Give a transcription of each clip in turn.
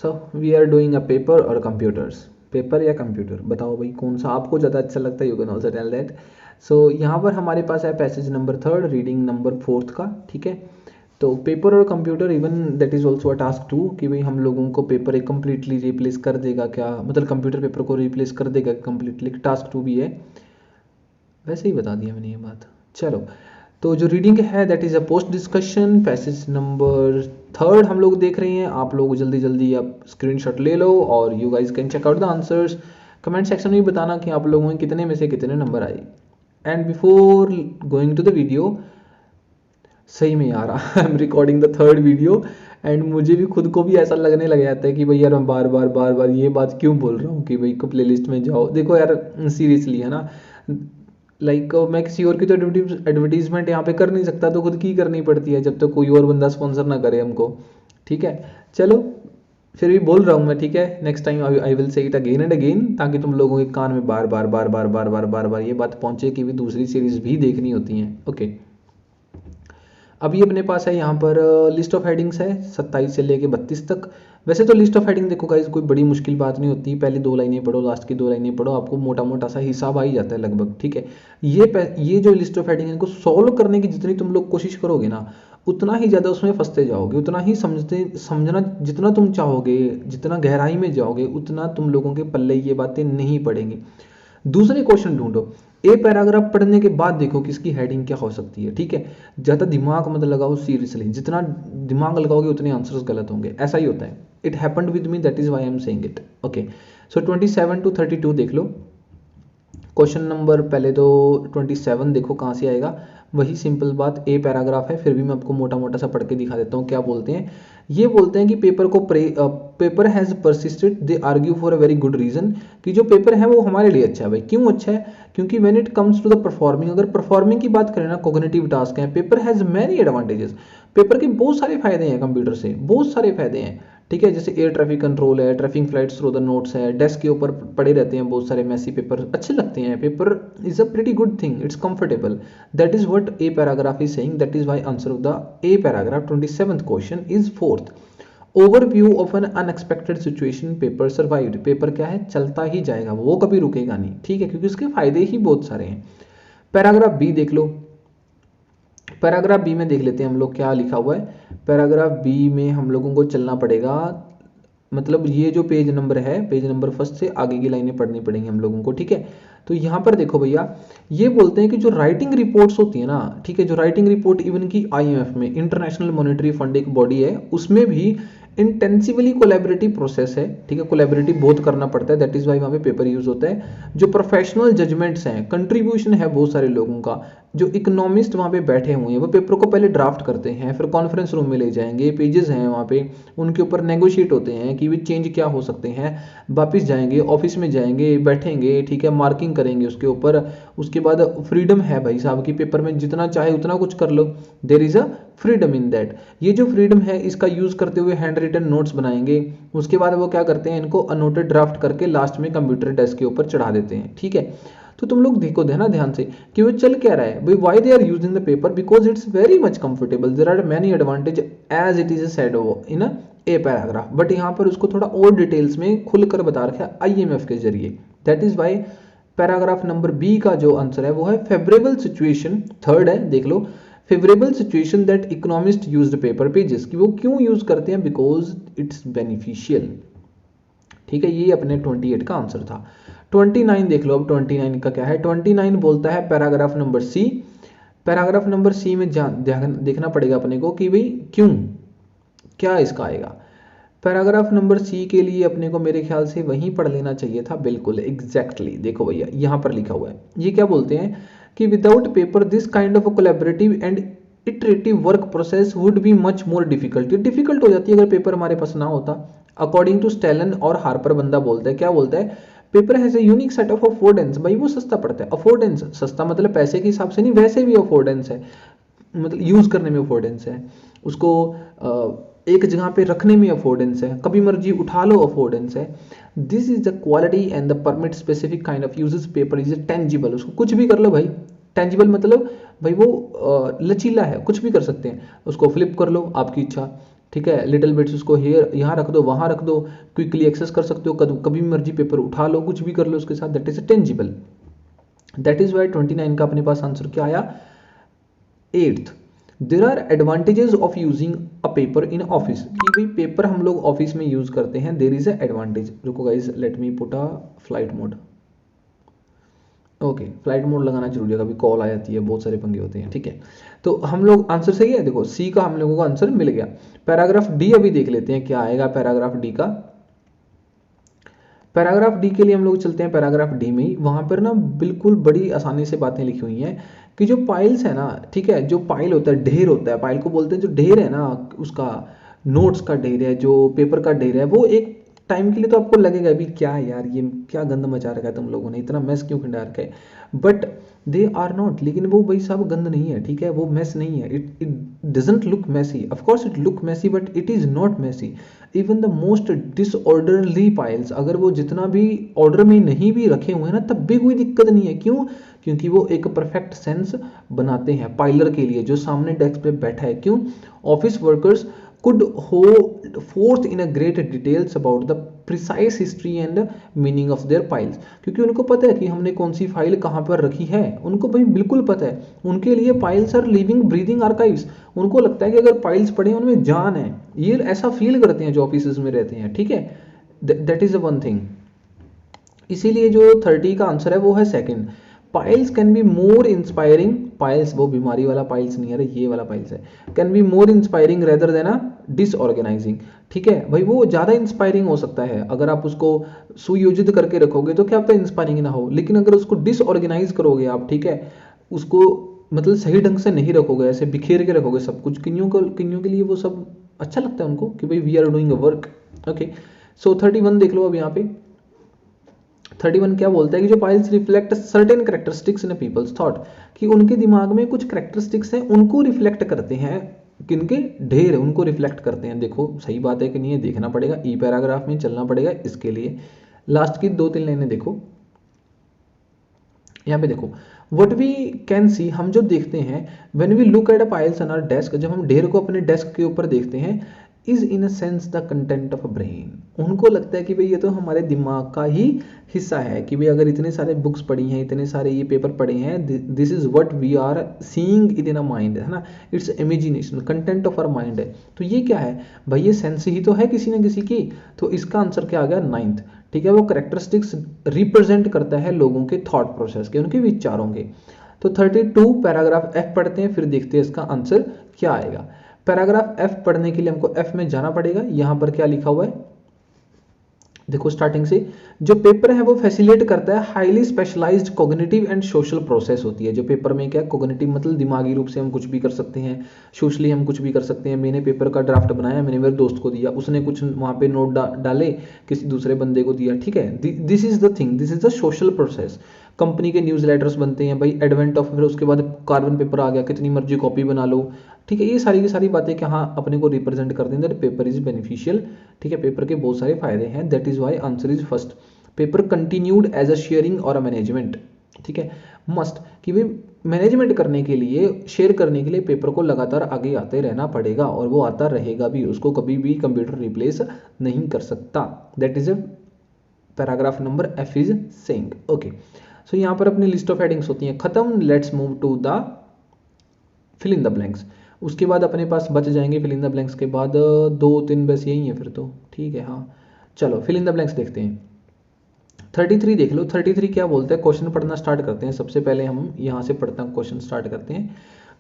So we are doing a paper और computers, paper या computer, बताओ भाई कौन सा आपको ज़्यादा अच्छा लगता है, you can also tell that. So यहाँ पर हमारे पास है पैसेज नंबर 3, रीडिंग नंबर 4 का, ठीक है। तो पेपर और computer even that is also a task 2, कि भाई हम लोगों को पेपर एक कम्प्लीटली रिप्लेस कर देगा क्या, मतलब कंप्यूटर पेपर को रिप्लेस कर देगा कम्प्लीटली, टास्क 2 भी है। वैसे ही बता दिया मैंने ये बात। चलो, तो जो रीडिंग है that is a post discussion, passage number 3 हम लोग देख रहे हैं। आप लोग जल्दी जल्दी आप स्क्रीनशॉट ले लो और you guys can check out the answers. Comment section में बताना कि आप लोगों में कितने में से कितने नंबर आए। And before going to the video, सही में यार I am recording the 3rd video and मुझे भी खुद को भी ऐसा लगने लग जाता है कि भाई यार मैं बार बार ये बात क्यों बोल रहा हूँ कि भाई को प्ले लिस्ट में जाओ। देखो यार सीरियसली है ना, लाइक मैं किसी और की तो एडवर्टीजमेंट यहाँ पे कर नहीं सकता, तो खुद की करनी पड़ती है जब तक कोई और बंदा स्पॉन्सर ना करे हमको, ठीक है। चलो फिर भी बोल रहा हूँ मैं, ठीक है। Next time I will say it again and again, ताकि तुम लोगों के कान में बार बार ये बात पहुंचे कि भी दूसरी सीरीज भी देखनी होती हैं। ओके, अभी अपने पास है यहाँ पर लिस्ट ऑफ हेडिंग्स है 27 से लेके 32 तक। वैसे तो लिस्ट ऑफ हेडिंग देखो गाइस कोई बड़ी मुश्किल बात नहीं होती, पहले 2 लाइनें पढ़ो, लास्ट की 2 लाइनें पढ़ो, आपको मोटा मोटा सा हिसाब आ ही जाता है लगभग, ठीक है। ये जो लिस्ट ऑफ हेडिंग है इनको सॉल्व करने की जितनी तुम लोग कोशिश करोगे ना, उतना ही ज़्यादा उसमें फंसते जाओगे, उतना ही समझना जितना तुम चाहोगे, जितना गहराई में जाओगे, उतना तुम लोगों के पल्ले ये बातें नहीं पड़ेंगी। दूसरे क्वेश्चन ढूंढो, ए पैराग्राफ पढ़ने के बाद देखो कि इसकी हेडिंग क्या हो सकती है, ठीक है। ज़्यादा दिमाग मत लगाओ सीरियसली, जितना दिमाग लगाओगे उतने आंसर्स गलत होंगे, ऐसा ही होता है। It happened with me, that is why I am saying it. Okay, so 27 to 32 देख लो। क्वेश्चन नंबर पहले तो 27 देखो कहाँ से आएगा, वही सिंपल बात, ए पैराग्राफ है, फिर भी मैं आपको मोटा मोटा सा पढ़ के दिखा देता हूँ क्या बोलते हैं। ये बोलते हैं कि paper has persisted, they argue for a very good reason, कि जो पेपर है वो हमारे लिए अच्छा है। भाई क्यों अच्छा है? क्योंकि when it comes to the performing, अगर परफॉर्मिंग की बात करें ना, कॉग्निटिव टास्क है, paper has many advantages, paper के बहुत सारे फायदे हैं कंप्यूटर से, बहुत सारे फायदे हैं, ठीक है। जैसे एयर ट्रैफिक कंट्रोल है, traffic flights through the notes है, डेस्क के ऊपर पड़े रहते हैं बहुत सारे मैसी पेपर, अच्छे लगते हैं। Paper is a pretty good thing, it's comfortable, that is what a paragraph is saying, that is why answer of the a paragraph 27th question is 4th। Overview of N unexpected situation, paper survived, paper क्या है, चलता ही जाएगा, वो कभी रुकेगा नहीं, ठीक है, क्योंकि उसके फायदे ही बहुत सारे हैं। पैराग्राफ बी देख लो, पैराग्राफ बी में देख लेते हैं हम लोग क्या लिखा हुआ है। पैराग्राफ बी में हम लोगों को चलना पड़ेगा, मतलब ये जो पेज नंबर है, पेज नंबर 1 से आगे की लाइनें पढ़नी पड़ेंगी हम लोगों को, ठीक है। तो यहाँ पर देखो भैया, ये बोलते हैं कि जो राइटिंग रिपोर्ट्स होती है ना, ठीक है, जो राइटिंग रिपोर्ट इवन की आईएमएफ में, इंटरनेशनल मॉनेटरी फंड एक बॉडी है, उसमें भी इंटेंसिवली कोलैबोरेटिव प्रोसेस है, ठीक है, कोलैबोरेटिव बहुत करना पड़ता है, दैट इज वाई वहाँ पे पेपर यूज होता है। जो प्रोफेशनल जजमेंट्स हैं, कंट्रीब्यूशन है बहुत सारे लोगों का, जो इकोनॉमिस्ट वहाँ पे बैठे हुए हैं, वो पेपर को पहले ड्राफ्ट करते हैं, फिर कॉन्फ्रेंस रूम में ले जाएंगे, पेजेस हैं वहाँ पे, उनके ऊपर नेगोशिएट होते हैं कि वे चेंज क्या हो सकते हैं, वापस जाएंगे, ऑफिस में जाएंगे, बैठेंगे, ठीक है, मार्किंग करेंगे उसके ऊपर। उसके बाद फ्रीडम है भाई साहब की पेपर में जितना चाहे उतना कुछ कर लो, there is a freedom in that. ये जो फ्रीडम है इसका यूज करते हुए हैंड रिटन नोट्स बनाएंगे, उसके बाद वो क्या करते हैं, इनको अनोटेड ड्राफ्ट करके लास्ट में कंप्यूटर डेस्क के ऊपर चढ़ा देते हैं, ठीक है। तो तुम लोग देखो देना ध्यान से कि वो चल क्या रहा है भाई, why they are using the paper, because it's very much comfortable, there are many advantage as it is said in a paragraph, but यहाँ पर उसको थोड़ा और डिटेल्स में खुलकर बता रखा है आईएमएफ के जरिए, that is why paragraph number B का जो आंसर है वो है फेवरेबल सिचुएशन, 3rd है, देख लो, favourable situation that economist used paper pages, कि वो क्यों यूज करते हैं, बिकॉज इट्स बेनिफिशियल, ठीक है। ये अपने 28 का आंसर था। 29 देख लो, अब 29 का क्या है, 29 बोलता है paragraph number C, paragraph number C में देखना पड़ेगा अपने को कि भाई क्यों, क्या इसका आएगा। पैराग्राफ नंबर सी के लिए अपने को मेरे ख्याल से वहीं पढ़ लेना चाहिए था, बिल्कुल एग्जैक्टली देखो भैया यहाँ पर लिखा हुआ है, ये क्या बोलते हैं कि without paper this kind of collaborative and iterative work process would be much more difficult, difficult हो जाती है अगर पेपर हमारे पास ना होता। अकॉर्डिंग टू स्टेलन और हार्पर बंदा बोलता है, क्या बोलता है, paper has a unique set of affordance, भाई वो सस्ता पड़ता है, अफोर्डेंस सस्ता मतलब पैसे के हिसाब से नहीं, वैसे भी अफोर्डेंस है, मतलब यूज करने में अफोर्डेंस है, उसको एक जगह पे रखने में अफोर्डेंस है, कभी मर्जी उठा लो अफोर्डेंस है। This is the quality and the permit specific kind of uses paper is tangible, उसको कुछ भी कर लो भाई, टेंजिबल मतलब भाई वो लचीला है, कुछ भी कर सकते हैं, उसको फ्लिप कर लो आपकी इच्छा, ठीक है, लिटिल बिट्स उसको हेयर यहाँ रख दो, वहाँ रख दो, क्विकली एक्सेस कर सकते हो, कभी मर्जी पेपर उठा लो, कुछ भी कर लो उसके साथ, that is tangible. That is why 29 का अपने पास आंसर क्या आया, 8th। There are advantages of using a paper in office, कि भाई पेपर हम लोग ऑफिस में यूज करते हैं, देर इज अ एडवांटेज। रुको guys, let me put a flight mode. Okay, flight mode लगाना जरूरी है, कभी कॉल आ जाती है, बहुत सारे पंगे होते हैं, ठीक है। तो हम लोग आंसर सही है, देखो सी का हम लोगों को आंसर मिल गया। पैराग्राफ डी अभी देख लेते हैं क्या आएगा पैराग्राफ डी का। पैराग्राफ डी के लिए हम लोग चलते हैं पैराग्राफ डी में ही, वहां पर ना बिल्कुल बड़ी आसानी से बातें लिखी हुई हैं कि जो पाइल्स है ना, ठीक है, जो पाइल होता है, ढेर होता है, पाइल को बोलते हैं, जो ढेर है ना उसका, नोट्स का ढेर है, जो पेपर का ढेर है, वो एक टाइम के लिए तो आपको लगेगा भी क्या यार ये क्या गंद मचा रखा है तुम लोगों ने, इतना मेस क्यों खिंडा रखा है, बट दे आर नॉट, लेकिन वो भाई साहब गंद नहीं है, ठीक है, वो मेस नहीं है, it doesn't look messy, of course it look messy but it is not messy. Even the most disorderly piles, अगर वो जितना भी ऑर्डर में नहीं भी रखे हुए हैं ना, तब भी कोई दिक्कत नहीं है, क्यों, क्योंकि वो एक परफेक्ट सेंस बनाते हैं पाइलर के लिए जो सामने डेस्क पे बैठा है। क्यों, office workers could hold forth in a great details about the precise history and meaning of their files, क्योंकि उनको पता है कि हमने कौन सी फाइल कहाँ पर रखी है, उनको भाई बिल्कुल पता है, उनके लिए files are living breathing archives, उनको लगता है कि अगर फाइल्स पढ़े उनमें जान है, ये ऐसा फील करते हैं जो ऑफिस में रहते हैं, ठीक है, दैट इज वन थिंग। इसीलिए जो 30 का आंसर है वो है second, piles can be more inspiring, piles वो बीमारी वाला पाइल्स नहीं है, ये वाला पाइल्स है, can be more inspiring rather than a disorganising, ठीक है भाई, वो ज्यादा इंस्पायरिंग हो सकता है अगर आप उसको सुयोजित करके रखोगे तो क्या पता इंस्पायरिंग ना हो, लेकिन अगर उसको डिसऑर्गेनाइज करोगे आप, ठीक है, उसको मतलब सही ढंग से नहीं रखोगे, ऐसे बिखेर के रखोगे सब कुछ, किन्नियों के लिए वो सब अच्छा लगता है उनको कि भाई we are doing a work. Okay, so 31 देख लो अब यहाँ पे। 31 क्या बोलता है कि जो piles reflect certain characteristics in people's thought, कि उनके दिमाग में कुछ कैरेक्टरिस्टिक्स हैं, उनको रिफ्लेक्ट करते हैं, किनके, ढेर उनको रिफ्लेक्ट करते हैं। देखो सही बात है कि नहीं, ये देखना पड़ेगा, ई पैराग्राफ में चलना पड़ेगा इसके लिए। लास्ट की 2-3 लाइनें देखो, यहाँ पे देखो, वट वी कैन सी, हम जो देखते हैं, when we look at a piles on our desk, जब हम ढेर को अपने डेस्क के ऊपर देखते हैं, is in a sense the content of a brain, उनको लगता है कि भाई ये तो हमारे दिमाग का ही हिस्सा है, कि भाई अगर इतने सारे बुक्स पढ़ी हैं, इतने सारे ये पेपर पढ़े हैं, this is what we are seeing it in a mind, है ना, it's imagination, content of our mind है। तो ये क्या है भाई, ये सेंस ही तो है किसी ना किसी की, तो इसका आंसर क्या आ गया, 9th, ठीक है, वो कैरेक्टरिस्टिक्स रिप्रेजेंट करता है लोगों के थॉट प्रोसेस के, उनके विचारों के। तो 32 पैराग्राफ एफ पढ़ते हैं, फिर देखते हैं इसका आंसर क्या आएगा। पैराग्राफ एफ पढ़ने के लिए हमको एफ में जाना पड़ेगा, यहां पर क्या लिखा हुआ है देखो स्टार्टिंग से, जो पेपर है वो फैसिलिटेट करता है highly specialised cognitive and social process होती है। जो पेपर में क्या, कॉग्निटिव मतलब दिमागी रूप से हम कुछ भी कर सकते हैं, सोशली हम कुछ भी कर सकते हैं। मैंने पेपर का ड्राफ्ट बनाया, मैंने मेरे दोस्त को दिया, उसने कुछ वहां पे नोट डाले, किसी दूसरे बंदे को दिया, ठीक है, this is the thing, this is the social process. Company के न्यूज लेटर्स बनते हैं भाई, एडवेंट ऑफ, फिर उसके बाद कार्बन पेपर आ गया, कितनी मर्जी कॉपी बना लो, ठीक है, ये सारी की सारी बातें कि हाँ अपने को रिप्रेजेंट करते हैं दैट पेपर इज बेनिफिशियल, ठीक है, पेपर के बहुत सारे फायदे हैं, that is why answer is first. Paper continued as a sharing और अ मैनेजमेंट, ठीक है, मस्ट, कि भाई मैनेजमेंट करने के लिए, शेयर करने के लिए पेपर को लगातार आगे आते रहना पड़ेगा, और वो आता रहेगा भी, उसको कभी भी कंप्यूटर रिप्लेस नहीं कर सकता। That is a paragraph number F is saying. Okay, so यहाँ पर अपनी लिस्ट ऑफ हेडिंग्स होती हैं खत्म। Let's move to the fill in the blanks. उसके बाद अपने पास बच जाएंगे फिल इन द ब्लैंक्स के बाद 2-3 बस यही है फिर तो, ठीक है, हाँ चलो फिल इन द ब्लैंक्स देखते हैं। 33 देख लो, 33 क्या बोलते हैं, क्वेश्चन पढ़ना स्टार्ट करते हैं। सबसे पहले हम यहाँ से पढ़ते हैं, क्वेश्चन स्टार्ट करते हैं।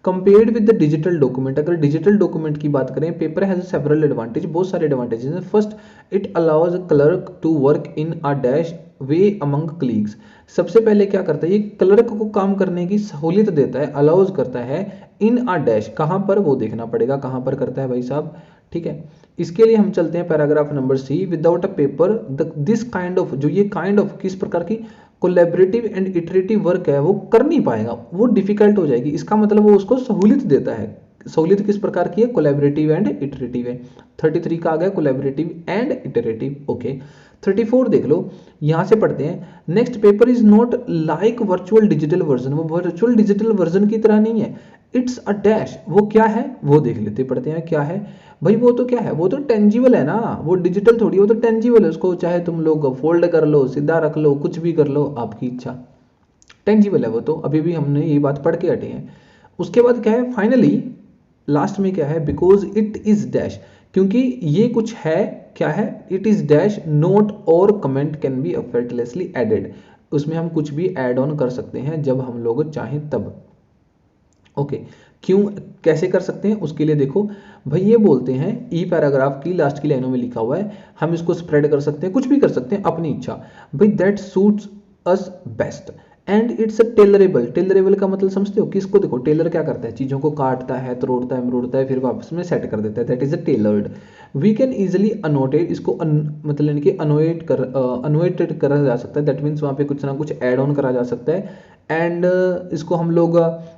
Compared with the digital document, अगर डिजिटल डॉक्यूमेंट की बात करें, पेपर हैज सेवरल एडवांटेज, बहुत सारे एडवांटेजेस हैं। First, it allows clerk to work in a dash way among colleagues. सबसे पहले क्या करता है, ये क्लर्क को काम करने की सहूलियत देता है, अलाउज करता है, इन अ डैश, कहां पर वो देखना पड़ेगा, कहां पर करता है भाई साहब, ठीक है। इसके लिए हम चलते हैं paragraph number C, without a paper this kind of, जो ये काइंड ऑफ किस प्रकार की कोलैबोरेटिव एंड इटरेटिव वर्क है वो कर नहीं पाएगा, वो डिफिकल्ट हो जाएगी। इसका मतलब वो उसको सहूलियत देता है। सहूलियत किस प्रकार की है, कोलैबोरेटिव एंड इटरेटिव है। 33 का आ गया कोलैबोरेटिव एंड इटरेटिव। ओके, 34 देख लो, यहां से पढ़ते हैं। Next, paper is not like virtual digital version, वो वर्चुअल डिजिटल वर्जन की तरह नहीं है। इट्स अ डैश, वो क्या है वो देख लेते पढ़ते हैं क्या है भाई। वो तो क्या है, वो तो टेंजिबल है ना, वो डिजिटल थोड़ी, वो तो टेंजिबल है। उसको चाहे तुम लोग फोल्ड कर लो, सीधा रख लो, कुछ भी कर लो, आपकी इच्छा। टेंजिबल है वो तो, अभी भी हमने ये बात पढ़ के हटे हैं। उसके बाद क्या है फाइनली लास्ट में क्या है, बिकॉज इट इज डैश, क्योंकि ये कुछ है, क्या है, इट इज डैश, नोट और comment can be effortlessly added, उसमें हम कुछ भी ऐड ऑन कर सकते हैं जब हम लोग चाहें तब। ओके क्यों, कैसे कर सकते हैं उसके लिए देखो भाई, ये बोलते हैं ई पैराग्राफ की लास्ट की लाइनों में लिखा हुआ है, हम इसको स्प्रेड कर सकते हैं, कुछ भी कर सकते हैं अपनी इच्छा भाई, that suits us best and it's tailorable. Tailorable का मतलब समझते हो कि इसको देखो, टेलर क्या करता है, चीज़ों को काटता है, तोड़ता है, मरोड़ता है, फिर वापस में सेट कर देता है, that is a tailored. We can easily annotated, इसको मतलब इनके अनोटेड करा जा सकता है, दैट मीन्स वहाँ पे कुछ ना कुछ ऐड ऑन करा जा सकता है। एंड इसको हम लोग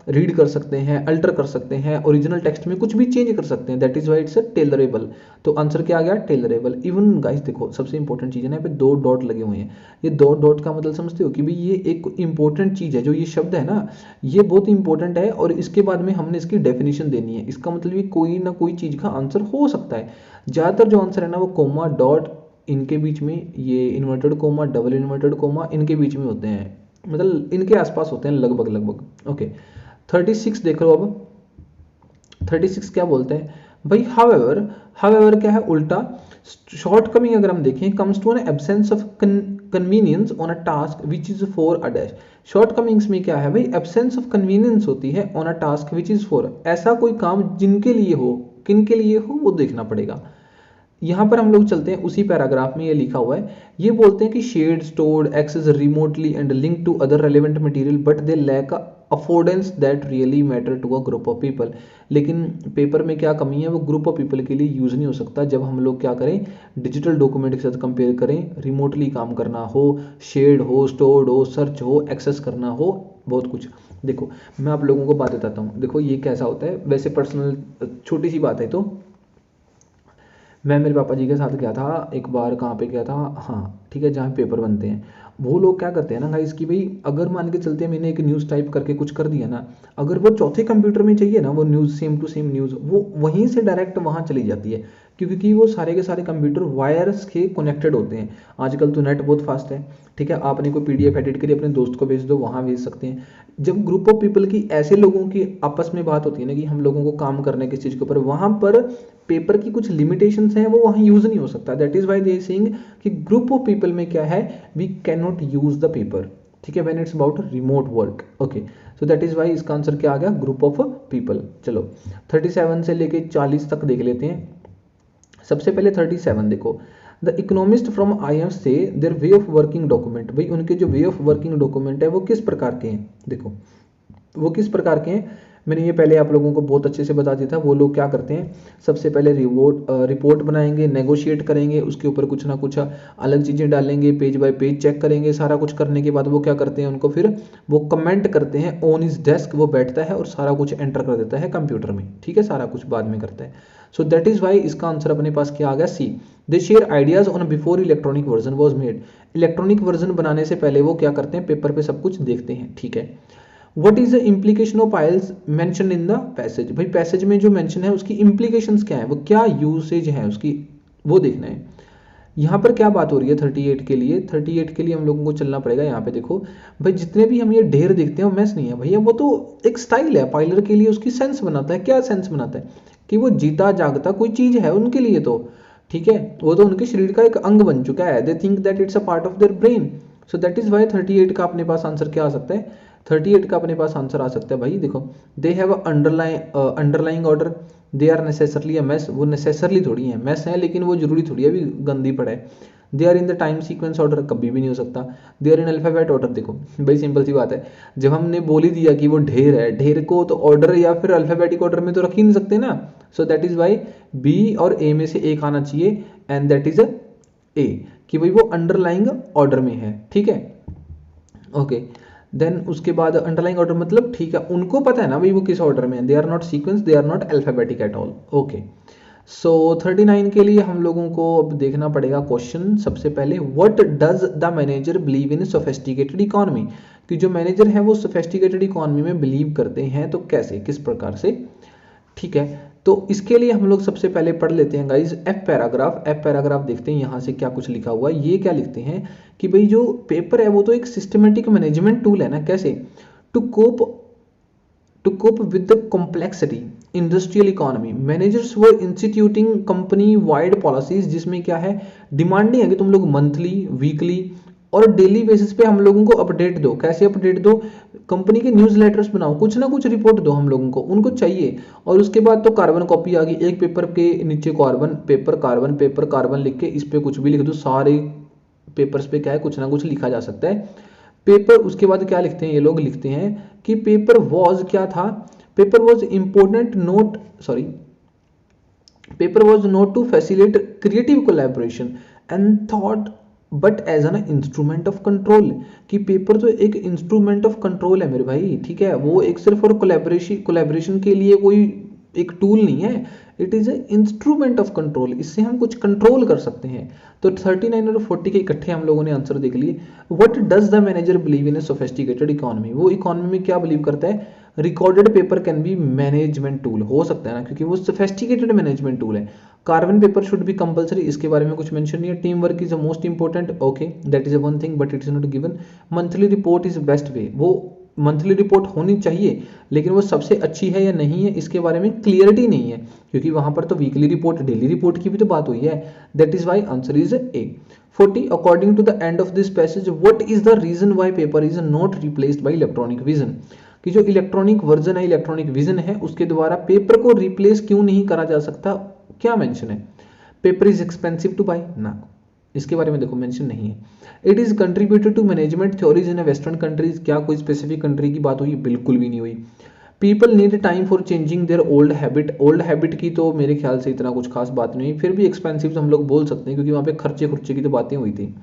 रीड कर सकते हैं, अल्टर कर सकते हैं, ओरिजिनल टेक्स्ट में कुछ भी चेंज कर सकते हैं, that is why it's a tailorable. तो आंसर क्या आ गया, टेलरेबल। इवन गाइस देखो सबसे इंपॉर्टेंट चीज़ है ना, यहाँ पे दो डॉट लगे हुए हैं, ये दो डॉट का मतलब समझते हो कि भाई ये एक इंपॉर्टेंट चीज़ है, जो ये शब्द है ना ये बहुत इंपॉर्टेंट है, और इसके बाद में हमने इसकी डेफिनेशन देनी है, इसका मतलब ये कोई ना कोई चीज़ का आंसर हो सकता है। ज़्यादातर जो आंसर है ना वो कोमा, डॉट, इनके बीच में, ये inverted coma, double inverted coma, इनके बीच में होते हैं, मतलब इनके आसपास होते हैं लगभग लगभग। ओके 36 देख लो अब, 36 क्या बोलते हैं भाई, हावेवर, हावेवर क्या है उल्टा, शॉर्ट कमिंग अगर हम देखें, comes to an absence of convenience on a task which is for a dash. Shortcomings में क्या है भाई, एब्सेंस ऑफ कन्वीनियंस होती है on a task which is for, ऐसा कोई काम जिनके लिए हो, किन के लिए हो वो देखना पड़ेगा। यहाँ पर हम लोग चलते हैं उसी पैराग्राफ में, ये लिखा हुआ है, ये बोलते हैं कि shared, stored, access remotely and link to other relevant material but they lack affordance that really matter to a group of people. लेकिन पेपर में क्या कमी है, वो ग्रुप ऑफ पीपल के लिए यूज नहीं हो सकता जब हम लोग क्या करें, डिजिटल डॉक्यूमेंट के साथ कंपेयर करें, रिमोटली काम करना हो, शेड हो, स्टोर्ड हो, सर्च हो, एक्सेस करना हो, बहुत कुछ। देखो मैं आप लोगों को बात बताता हूँ, देखो ये कैसा होता है, वैसे पर्सनल छोटी सी बात है, तो मैं मेरे पापा जी के साथ गया था एक बार, कहाँ पे गया था, हाँ ठीक है, जहाँ पेपर बनते हैं, वो लोग क्या करते हैं ना गाइस कि भाई अगर मान के चलते हैं मैंने एक न्यूज़ टाइप करके कुछ कर दिया ना, अगर वो चौथे कंप्यूटर में चाहिए ना वो news, same to same news, वो वहीं से डायरेक्ट वहाँ चली जाती है, क्योंकि वो सारे के सारे कंप्यूटर वायर्स के कनेक्टेड होते हैं। आजकल तो नेट बहुत फास्ट है, ठीक है, आपने कोई पीडीएफ एडिट करी अपने दोस्त को भेज दो, वहाँ भेज सकते हैं। जब ग्रुप ऑफ पीपल की, ऐसे लोगों की आपस में बात होती है ना कि हम लोगों को काम करने किस चीज़ के ऊपर, वहाँ पर पेपर की कुछ लिमिटेशंस हैं, वो वहाँ यूज़ नहीं हो सकता, that is why they saying कि ग्रुप ऑफ पीपल में क्या है, we can not use the paper, ठीक है, when it's about remote work. Okay so that is why इसका आंसर क्या आ गया, ग्रुप ऑफ पीपल। चलो 37 से लेके 40 तक देख लेते हैं। सबसे पहले 37 देखो, द इकोनॉमिस्ट फ्रॉम IIM से their way of working document, भाई उनके जो वे ऑफ वर्किंग डॉक्यूमेंट है वो किस प्रकार के हैं, देखो वो किस प्रकार के हैं, मैंने ये पहले आप लोगों को बहुत अच्छे से बता दिया था। वो लोग क्या करते हैं, सबसे पहले रिपोर्ट बनाएंगे, नेगोशिएट करेंगे, उसके ऊपर कुछ ना कुछ अलग चीज़ें डालेंगे, पेज बाय पेज चेक करेंगे, सारा कुछ करने के बाद वो क्या करते हैं, उनको फिर वो कमेंट करते हैं ऑन इज डेस्क, वो बैठता है और सारा कुछ एंटर कर देता है कंप्यूटर में, ठीक है, सारा कुछ बाद में करता है। सो दैट इज वाई इसका आंसर अपने पास क्या आ गया, C. They share ideas on before electronic version was made, electronic version बनाने से पहले वो क्या करते हैं, पेपर पे सब कुछ देखते हैं, ठीक है। What is the implication of aisles mention in the passage, भाई पैसेज में जो मेंशन है उसकी इम्प्लीकेशंस क्या है, वो क्या यूसेज है उसकी, वो देखना है। यहाँ पर क्या बात हो रही है 38 के लिए, 38 के लिए हम लोगों को चलना पड़ेगा। यहाँ पे देखो भाई जितने भी हम ये ढेर देखते हैं वो मैस नहीं है भैया, वो तो एक स्टाइल है, पाइलर के लिए उसकी सेंस बनाता है, क्या सेंस बनाता है कि वो जीता जागता कोई चीज है उनके लिए, तो ठीक है, वो तो उनके शरीर का एक अंग बन चुका है, they think that it's a part of their brain. So that is why 38 का अपने पास आंसर क्या आ सकता है, 38 का अपने पास आंसर आ सकता है भाई, देखो they have underlying order, they are necessarily a mess, वो नेसेसरली थोड़ी है मैस है, लेकिन वो जरूरी थोड़ी है भी गंदी पड़े। They are in the time sequence order, कभी भी नहीं हो सकता। They are in alphabet order, देखो भाई सिंपल सी बात है, जब हमने बोल ही दिया कि वो ढेर है, ढेर को तो ऑर्डर या फिर अल्फाबेटिक ऑर्डर में तो रख ही नहीं सकते ना। So that is why B और ए में से एक आना चाहिए, एंड दैट इज ए, कि भाई वो अंडरलाइंग ऑर्डर में है, ठीक है। ओके देन उसके बाद अंडरलाइंग ऑर्डर मतलब ठीक है, उनको पता है ना भाई वो किस ऑर्डर में है, they are not sequence, they are not alphabetic at all. Okay so 39 के लिए हम लोगों को अब देखना पड़ेगा क्वेश्चन। सबसे पहले what does the manager believe in sophisticated economy, कि जो मैनेजर है वो सोफेस्टिकेटेड इकोनॉमी में बिलीव करते हैं, तो कैसे, किस प्रकार से, ठीक है। तो इसके लिए हम लोग सबसे पहले पढ़ लेते हैं गाइज एफ पैराग्राफ देखते हैं यहाँ से क्या कुछ लिखा हुआ है। ये क्या लिखते हैं कि भाई जो पेपर है वो तो एक सिस्टमेटिक मैनेजमेंट टूल है ना, कैसे, to cope with the complexity industrial economy managers were instituting company wide policies, जिसमें क्या है, डिमांडिंग है कि तुम लोग मंथली, वीकली और डेली बेसिस पे हम लोगों को अपडेट दो। कैसे अपडेट दो, कंपनी के न्यूज़ लेटर्स बनाओ, कुछ ना कुछ रिपोर्ट दो हम लोगों को, उनको चाहिए। और उसके बाद तो कार्बन कॉपी आ गई, एक पेपर के नीचे कार्बन लिख के इस पे कुछ भी लिख दो, सारे पेपर्स पे क्या है, कुछ ना कुछ लिखा जा सकता है। पेपर, उसके बाद क्या लिखते हैं ये लोग, लिखते हैं कि पेपर वॉज क्या था, paper was important note sorry paper was note to facilitate creative collaboration and thought but as an instrument of control, कि पेपर तो एक इंस्ट्रूमेंट ऑफ कंट्रोल है मेरे भाई, ठीक है, वो एक सिर्फ और कोलैबोरेशन के लिए कोई एक टूल नहीं है, it is a instrument of control, इससे हम कुछ कंट्रोल कर सकते हैं। तो 39 और 40 के इकट्ठे हम लोगों ने आंसर देख लिए। What does the manager believe in A sophisticated economy, वो इकोनॉमी में क्या बिलीव करता है, recorded paper can be management tool, हो सकता है ना, क्योंकि वो सोफिस्टिकेटेड मैनेजमेंट टूल है। Carbon paper should be compulsory, इसके बारे में कुछ मेंशन नहीं है। Team work is the most important, okay that is one thing but it is not given. Monthly report is best way, वो मंथली रिपोर्ट होनी चाहिए, लेकिन वो सबसे अच्छी है या नहीं है इसके बारे में क्लियरिटी नहीं है, क्योंकि वहां पर तो वीकली रिपोर्ट, डेली रिपोर्ट की भी तो बात हुई है। That is why answer is A. 40 according to the end of this passage what is the reason why paper is not replaced by electronic vision, कि जो इलेक्ट्रॉनिक वर्जन है, electronic vision है, उसके द्वारा पेपर को रिप्लेस क्यों नहीं करा जा सकता, क्या मेंशन है, paper is expensive to buy ना, इसके बारे में देखो मेंशन नहीं है। It is contributed to management theories in western countries, क्या कोई स्पेसिफिक कंट्री की बात हुई, बिल्कुल भी नहीं हुई। People need time for changing their old habit की तो मेरे ख्याल से इतना कुछ खास बात नहीं हुई, फिर भी एक्सपेंसिव हम लोग बोल सकते हैं क्योंकि वहां पे खर्चे की तो बातें हुई थी।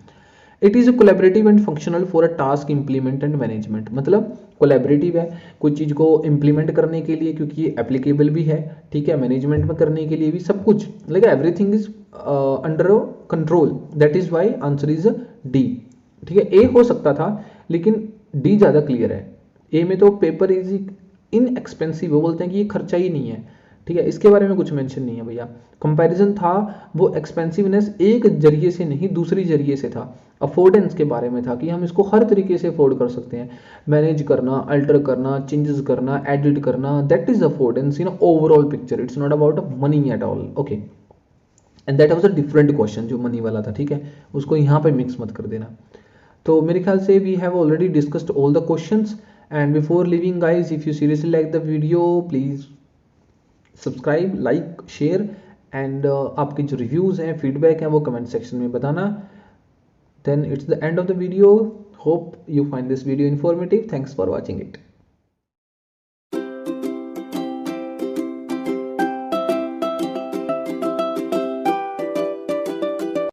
It is collaborative and functional for a task implement and management, मतलब कोलैबोरेटिव है कोई चीज को इंप्लीमेंट करने के लिए, क्योंकि ये एप्लीकेबल भी है, ठीक है, मैनेजमेंट में करने के लिए भी, सब कुछ, लेकिन everything is under control, that is why answer is D, ठीक है। ए हो सकता था लेकिन डी ज्यादा क्लियर है। ए में तो पेपर इज इनएक्सपेंसिव, वो बोलते हैं कि ये खर्चा ही नहीं है, ठीक है, इसके बारे में कुछ मेंशन नहीं है भैया। कंपैरिजन था वो एक्सपेंसिवनेस एक जरिए से नहीं दूसरी जरिए से था, अफोर्डेंस के बारे में था कि हम इसको हर तरीके से अफोर्ड कर सकते हैं, मैनेज करना, अल्टर करना, चेंजेस करना, एडिट करना, that is affordance in overall picture, it's not about money at all, okay. And that was a different question जो मनी वाला था, ठीक है, उसको यहाँ पे मिक्स मत कर देना। तो मेरे ख्याल से we have already discussed all the questions, and before leaving guys if you seriously like the video please subscribe, like, share and आपके जो रिव्यूज हैं, फीडबैक हैं, वो कमेंट सेक्शन में बताना। Then it's the end of the video, hope you find this video informative, thanks for watching it.